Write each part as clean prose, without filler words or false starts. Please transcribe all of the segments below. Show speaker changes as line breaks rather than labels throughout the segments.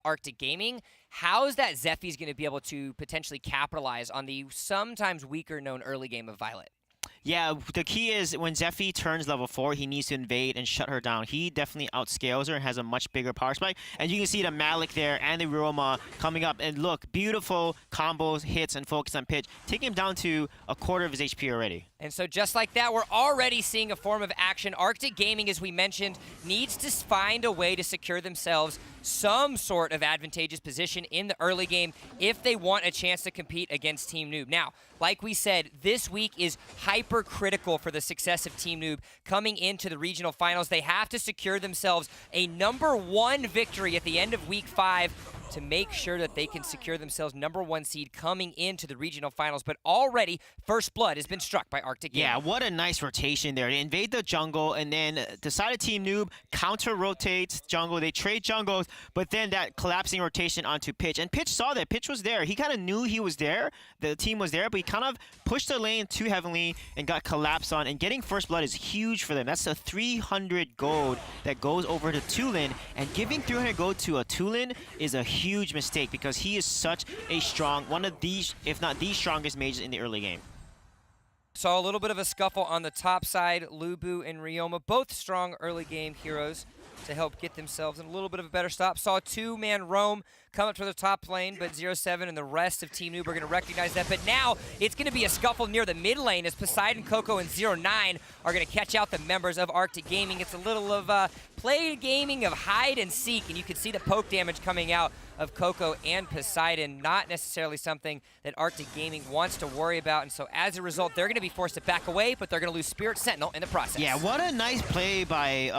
Arctic Gaming. How is that Zephy's going to be able to potentially capitalize on the sometimes weaker known early game of Violet?
Yeah, the key is when Zephy turns level 4, he needs to invade and shut her down. He definitely outscales her and has a much bigger power spike. And you can see the Malik there and the Roma coming up. And look, beautiful combos, hits, and focus on pitch. Taking him down to a quarter of his HP already.
And so just like that, we're already seeing a form of action. Arctic Gaming, as we mentioned, needs to find a way to secure themselves some sort of advantageous position in the early game if they want a chance to compete against Team Noob. Now, like we said, this week is hyper-critical for the success of Team Noob coming into the regional finals. They have to secure themselves a #1 victory at the end of week 5 to make sure that they can secure themselves #1 seed coming into the regional finals. But already, first blood has been struck by Arctic Gaming.
Yeah, what a nice rotation there. They invade the jungle, and then decided Team Noob counter-rotates jungle. They trade jungles, but then that collapsing rotation onto Pitch. And Pitch saw that. Pitch was there. He kind of knew he was there. The team was there, but he kind of pushed the lane too heavily and got collapsed on. And getting first blood is huge for them. That's a 300 gold that goes over to Tulin. And giving 300 gold to a Tulin is a huge mistake because he is such a strong, one of these, if not the strongest mages in the early game.
Saw a little bit of a scuffle on the top side. Lubu and Ryoma, both strong early game heroes to help get themselves in a little bit of a better stop. Saw a 2-man roam come up to the top lane, but 0-7 and the rest of Team Noob are going to recognize that. But now it's going to be a scuffle near the mid lane as Poseidon, Coco, and 0-9 are going to catch out the members of Arctic Gaming. It's a little of play gaming of hide and seek, and you can see the poke damage coming out of Coco and Poseidon. Not necessarily something that Arctic Gaming wants to worry about, and so as a result, they're going to be forced to back away, but they're going to lose Spirit Sentinel in the process.
Yeah, what a nice play by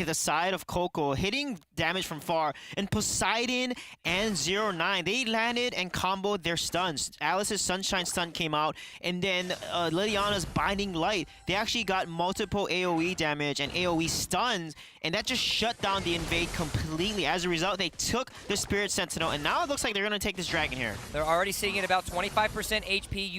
the side of Coco, hitting damage from far. And Poseidon and 0-9, they landed and comboed their stuns. Alice's Sunshine stun came out, and then Liliana's Binding Light. They actually got multiple AoE damage and AoE stuns, and that just shut down the invade completely. As a result, they took the Spirit Sentinel, and now it looks like they're going to take this dragon here.
They're already sitting at about 25% HP.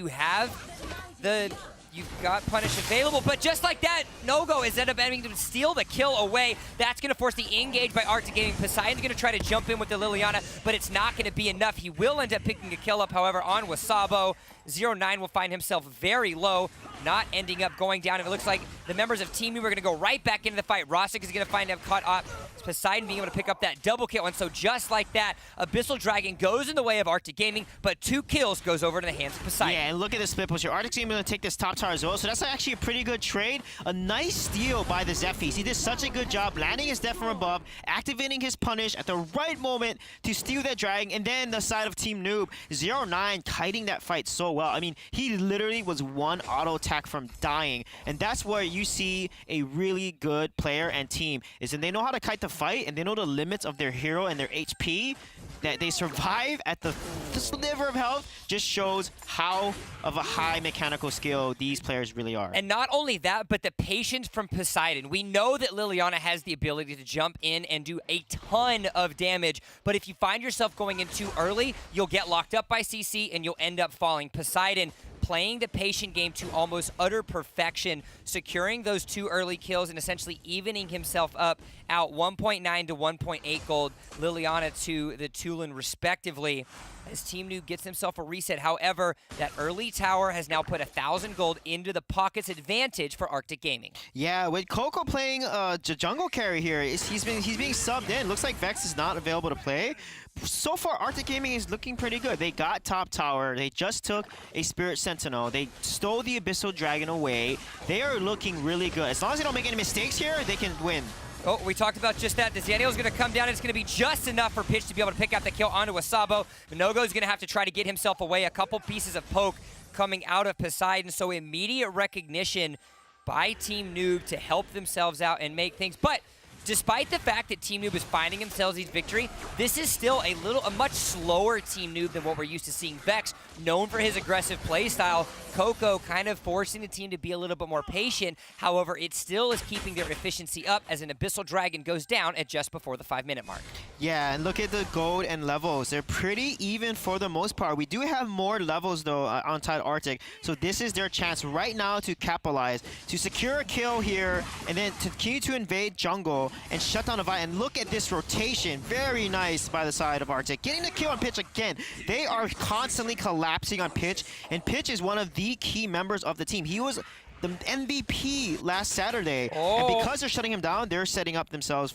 You've got Punish available, but just like that, No-Go is end up having to steal the kill away. That's going to force the engage by Arctic Gaming. Poseidon's going to try to jump in with the Liliana, but it's not going to be enough. He will end up picking a kill up, however, on Wasabo. 0-9 will find himself very low, not ending up going down. And it looks like the members of Team Noob are going to go right back into the fight. Rostic is going to find him caught up. Poseidon being able to pick up that double kill. And so just like that, Abyssal Dragon goes in the way of Arctic Gaming, but 2 kills goes over to the hands of Poseidon.
Yeah, and look at the split push here. Arctic Gaming going to take this top tower as well, so that's actually a pretty good trade. A nice steal by the Zephyrs. He did such a good job landing his death from above, activating his punish at the right moment to steal that dragon, and then the side of Team Noob, 0-9 kiting that fight so well. I mean, he literally was one auto attack from dying, and that's where you see a really good player and team, is that they know how to kite the fight, and they know the limits of their hero and their HP. That they survive at the sliver of health just shows how of a high mechanical skill these players really are.
And not only that, but the patience from Poseidon. We know that Liliana has the ability to jump in and do a ton of damage, but if you find yourself going in too early, you'll get locked up by CC and you'll end up falling. Poseidon playing the patient game to almost utter perfection, securing those 2 early kills and essentially evening himself up out 1.9 to 1.8 gold, Liliana to the Tulin respectively, as Team Noob gets himself a reset. However, that early tower has now put 1,000 gold into the pocket's advantage for Arctic Gaming.
Yeah, with Coco playing jungle carry here, he's being subbed in. Looks like Vex is not available to play. So far, Arctic Gaming is looking pretty good. They got top tower. They just took a Spirit Sentinel. They stole the Abyssal Dragon away. They are looking really good. As long as they don't make any mistakes here, they can win.
Oh, we talked about just that. The Zaniel is going to come down, and it's going to be just enough for Pitch to be able to pick out the kill onto Wasabo. Minogo is going to have to try to get himself away. A couple pieces of poke coming out of Poseidon, so immediate recognition by Team Noob to help themselves out and make things. But despite the fact that Team Noob is finding themselves these victory, this is still a much slower Team Noob than what we're used to seeing. Vex, known for his aggressive playstyle, Coco kind of forcing the team to be a little bit more patient. However, it still is keeping their efficiency up as an Abyssal Dragon goes down at just before the 5-minute mark.
Yeah, and look at the gold and levels. They're pretty even for the most part. We do have more levels, though, on Tide Arctic. So this is their chance right now to capitalize, to secure a kill here, and then to continue to invade jungle. and shut down the Vi. And look at this rotation. Very nice by the side of Arctic. Getting the kill on Pitch again. They are constantly collapsing on Pitch, and Pitch is one of the key members of the team. He was the MVP last Saturday, and because they're shutting him down, they're setting up themselves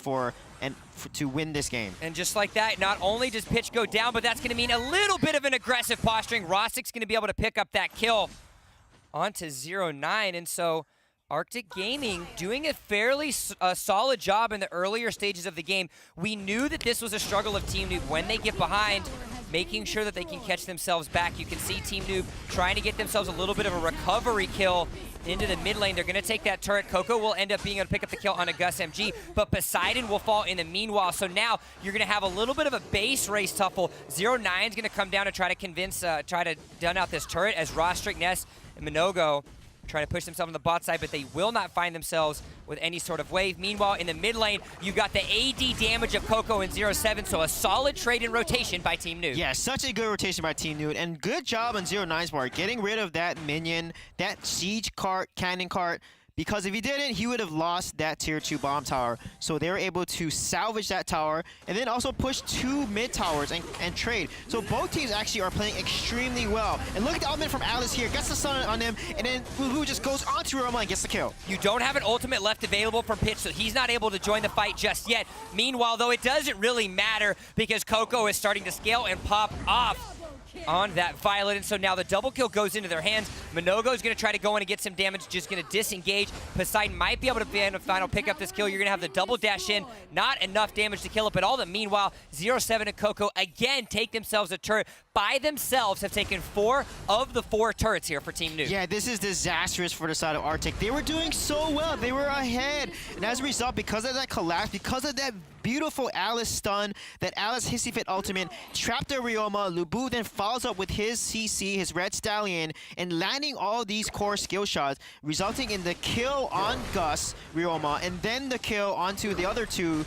to win this game.
And just like that, not only does Pitch go down, but that's going to mean a little bit of an aggressive posturing. Rostic's going to be able to pick up that kill onto 0-9, and so Arctic Gaming doing a fairly solid job in the earlier stages of the game. We knew that this was a struggle of Team Noob when they get behind, making sure that they can catch themselves back. You can see Team Noob trying to get themselves a little bit of a recovery kill into the mid lane. They're going to take that turret. Coco will end up being able to pick up the kill on a Gus MG, but Poseidon will fall in the meanwhile. So now you're going to have a little bit of a base race tuffle. 0-9 is going to come down and try to dun out this turret as Rostrick, Ness, and Minogo trying to push themselves on the bot side, but they will not find themselves with any sort of wave. Meanwhile, in the mid lane, you got the AD damage of Coco in 0-7, so a solid trade in rotation by Team Noob.
Yeah, such a good rotation by Team Noob, and good job on 0-9's part, getting rid of that minion, that siege cart, cannon cart, because if he didn't, he would have lost that tier 2 bomb tower. So they were able to salvage that tower and then also push 2 mid towers and trade. So both teams actually are playing extremely well. And look at the ultimate from Alice here. Gets the stun on him, and then Woo just goes onto Roma and gets the kill.
You don't have an ultimate left available from Pitch, so he's not able to join the fight just yet. Meanwhile, though, it doesn't really matter because Coco is starting to scale and pop off on that Violet, and so now the double kill goes into their hands. Minogo is going to try to go in and get some damage, just going to disengage. Poseidon might be able to final pick up this kill. You're going to have the double dash in, not enough damage to kill it, but all the meanwhile, 0-7 and Coco again take themselves a turret. By themselves have taken 4 of the 4 turrets here for Team Noob.
Yeah, this is disastrous for the side of Arctic. They were doing so well. They were ahead. And as a result, because of that collapse, because of that beautiful Alice stun, that Alice hissy fit ultimate, trapped the Ryoma. Lubu then follows up with his CC, his Red Stallion, and landing all these core skill shots, resulting in the kill on Gus, Ryoma, and then the kill onto the other 2.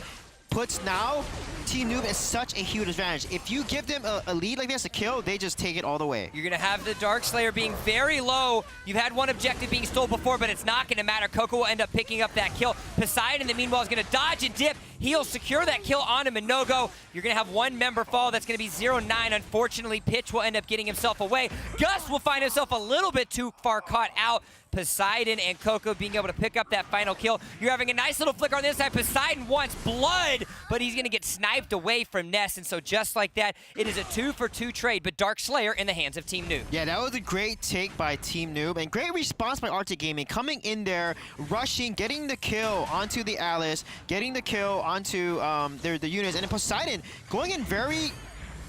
Puts now Team Noob at such a huge advantage. If you give them a lead like this, a kill, they just take it all the way.
You're going to have the Darkslayer being very low. You've had one objective being stole before, but it's not going to matter. Coco will end up picking up that kill. Poseidon, in the meanwhile, is going to dodge and dip. He'll secure that kill onto Minogo. You're going to have one member fall. That's going to be 0-9. Unfortunately, Pitch will end up getting himself away. Gus will find himself a little bit too far caught out. Poseidon and Coco being able to pick up that final kill. You're having a nice little flicker on this side. Poseidon wants blood, but he's going to get sniped away from Ness. And so just like that, it is a 2-for-2 trade, but Darkslayer in the hands of Team Noob.
Yeah, that was a great take by Team Noob, and great response by Arctic Gaming, coming in there, rushing, getting the kill onto the Alice, getting the kill onto the units, and then Poseidon going in very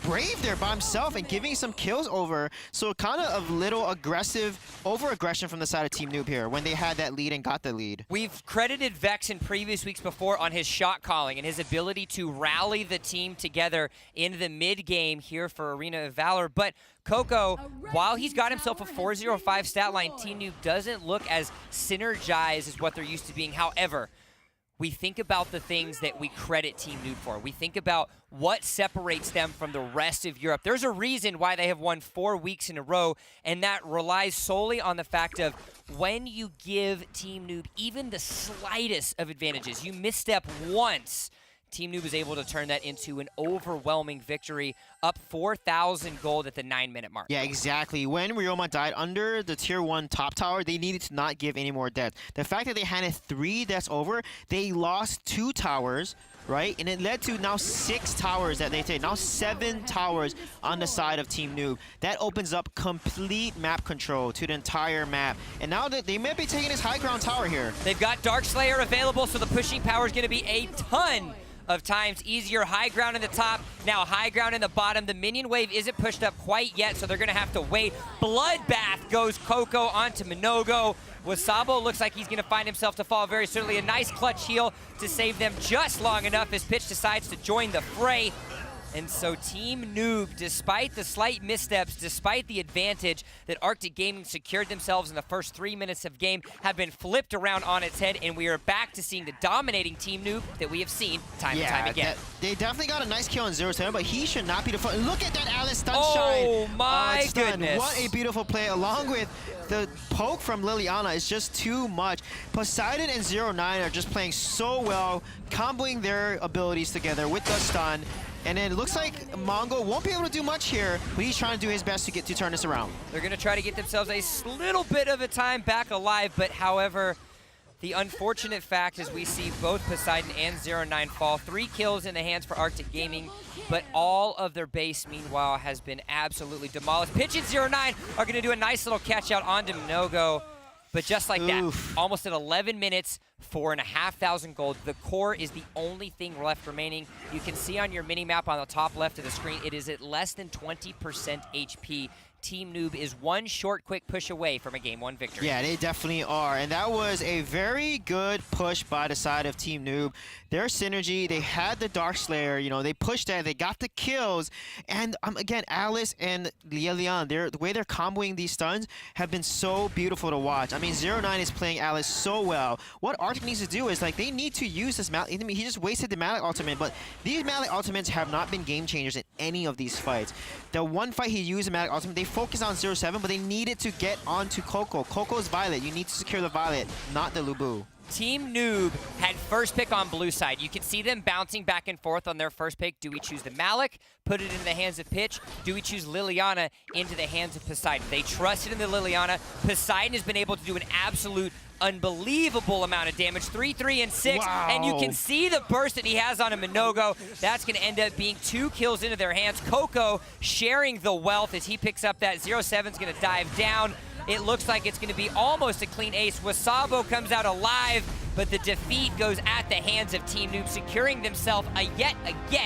brave there by himself and giving some kills over. So kind of a little aggressive over-aggression from the side of Team Noob here when they had that lead and got the lead.
We've credited Vex in previous weeks before on his shot calling and his ability to rally the team together in the mid-game here for Arena of Valor. But Coco, while he's got himself a 405 stat line, Team Noob doesn't look as synergized as what they're used to being. However, we think about the things that we credit Team Noob for. We think about what separates them from the rest of Europe. There's a reason why they have won 4 weeks in a row, and that relies solely on the fact of when you give Team Noob even the slightest of advantages, you misstep once, Team Noob is able to turn that into an overwhelming victory, up 4,000 gold at the 9-minute mark.
Yeah, exactly. When Ryoma died under the tier 1 top tower, they needed to not give any more deaths. The fact that they handed 3 deaths over, they lost 2 towers, right? And it led to now 6 towers that they take. Now 7 towers on the side of Team Noob. That opens up complete map control to the entire map. And now that they may be taking this high ground tower here.
They've got Darkslayer available, so the pushing power is going to be a ton of times easier. High ground in the top, now high ground in the bottom. The minion wave isn't pushed up quite yet, so they're going to have to wait. Bloodbath goes Coco onto Minogo. Wasabo looks like he's going to find himself to fall very certainly. A nice clutch heal to save them just long enough as Pitch decides to join the fray. And so Team Noob, despite the slight missteps, despite the advantage that Arctic Gaming secured themselves in the first 3 minutes of game, have been flipped around on its head, and we are back to seeing the dominating Team Noob that we have seen time and time again.
They definitely got a nice kill on 0-7, but he should not be the front. Look at that Alice stun shine.
Oh my goodness.
What a beautiful play, along with the poke from Liliana is just too much. Poseidon and 0-9 are just playing so well, comboing their abilities together with the stun. And then it looks like Mongo won't be able to do much here, but he's trying to do his best to turn this around.
They're going to try to get themselves a little bit of a time back alive, but however, the unfortunate fact is we see both Poseidon and 0-9 fall. 3 kills in the hands for Arctic Gaming, but all of their base, meanwhile, has been absolutely demolished. Pitch and 0-9 are going to do a nice little catch out onto Mnogo, but just like that, almost at 11 minutes, 4,500 gold. The core is the only thing left remaining. You can see on your mini-map on the top left of the screen, it is at less than 20% HP. Team Noob is one short, quick push away from a Game 1 victory.
Yeah, they definitely are. And that was a very good push by the side of Team Noob. Their synergy, they had the Dark Slayer, you know, they pushed that, they got the kills. And again, Alice and Liliana, the way they're comboing these stuns have been so beautiful to watch. I mean, 0-9 is playing Alice so well. What Arctic needs to do is, like, they need to use this Malik. I mean, he just wasted the Malik ultimate, but these Malik ultimates have not been game changers in any of these fights. The one fight he used the Malik ultimate, they focus on 0-7, but they needed to get onto Coco. Coco's Violet. You need to secure the Violet, not the Lubu.
Team Noob had first pick on blue side. You can see them bouncing back and forth on their first pick. Do we choose the Malik, put it in the hands of Pitch? Do we choose Liliana into the hands of Poseidon? They trusted in the Liliana. Poseidon has been able to do an absolute unbelievable amount of damage, 3, 3, and 6,
wow.
And you can see the burst that he has on a Mnogo. That's going to end up being 2 kills into their hands. Coco sharing the wealth as he picks up that 0-7's going to dive down. It looks like it's going to be almost a clean ace. Wasabo comes out alive, but the defeat goes at the hands of Team Noob, securing themselves yet again